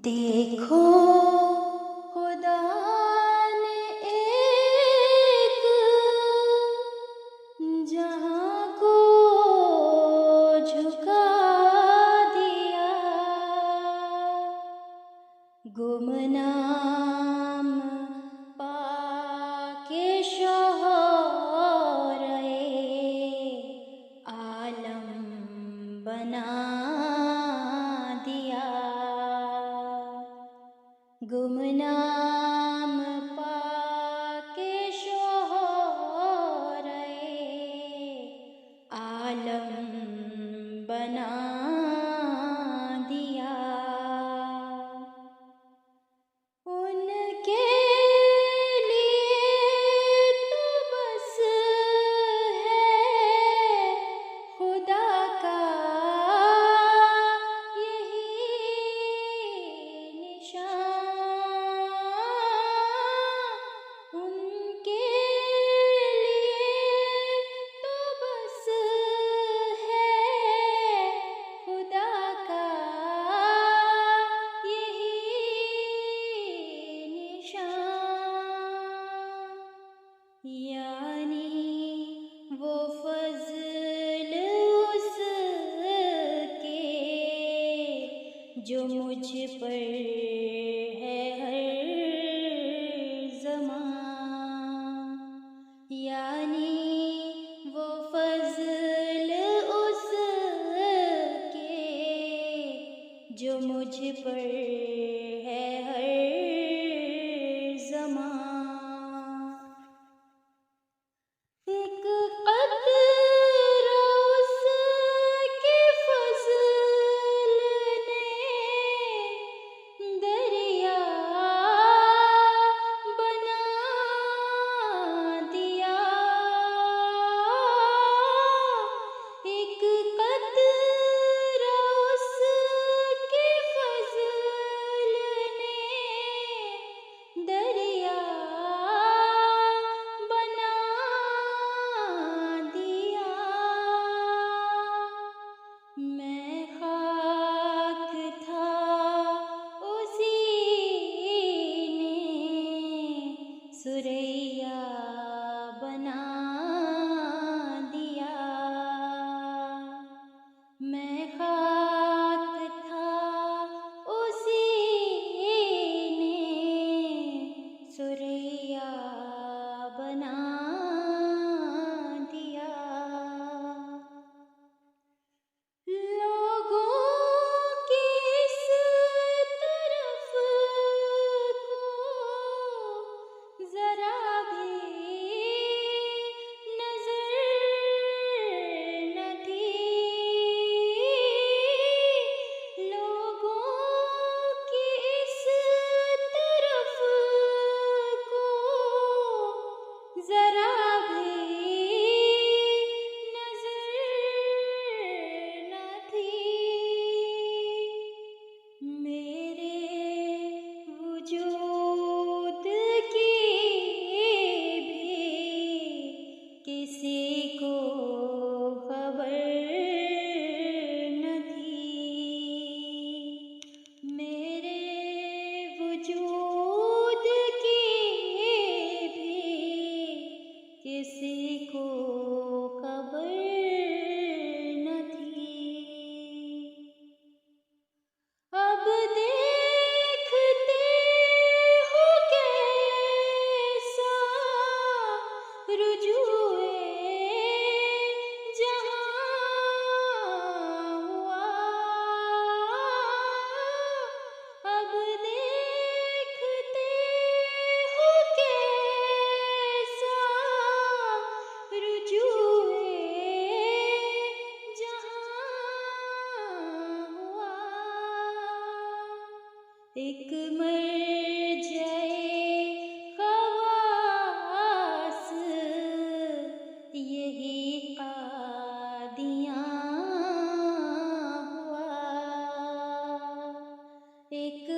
देखो खुदा ने एक जहां को झुका दिया, गुमनाम पाके शोहरे आलम बना दिया। गुमनाम पाके शोहरे आलम बना दिया। उनके लिए तो बस है खुदा का उनके लिए तो बस है खुदा का यही निशान, यानी वो फज़ल उसके जो मुझ पर है हर ज़मान, यानी वो फज़ल उसके जो मुझ पर है हर ज़मान। एक क़त्रा उसके फ़ज़ल ने दरिया बना दिया। एक क़त्रा उसके फ़ज़ल ने दरिया बना दिया। मैं खाक था उसी ने सुरैया बना दिया। मैं खाक था उसी ने सुरैया बना दिया। लोगों की इस तरफ को ज़रा भी नज़र न थी। लोगों की इस तरफ को ज़रा भी नज़र न थी। मेरे वजूद की भी किसी को खबर न थी। मेरे वजूद की भी किसी को खबर न थी। अब देखते हो कैसा रुजूए जहां हुआ। अब देखते हो कैसा रुजूए जहां हुआ। एक मरजाए ख़वास यही क़ादियाँ हुआ। एक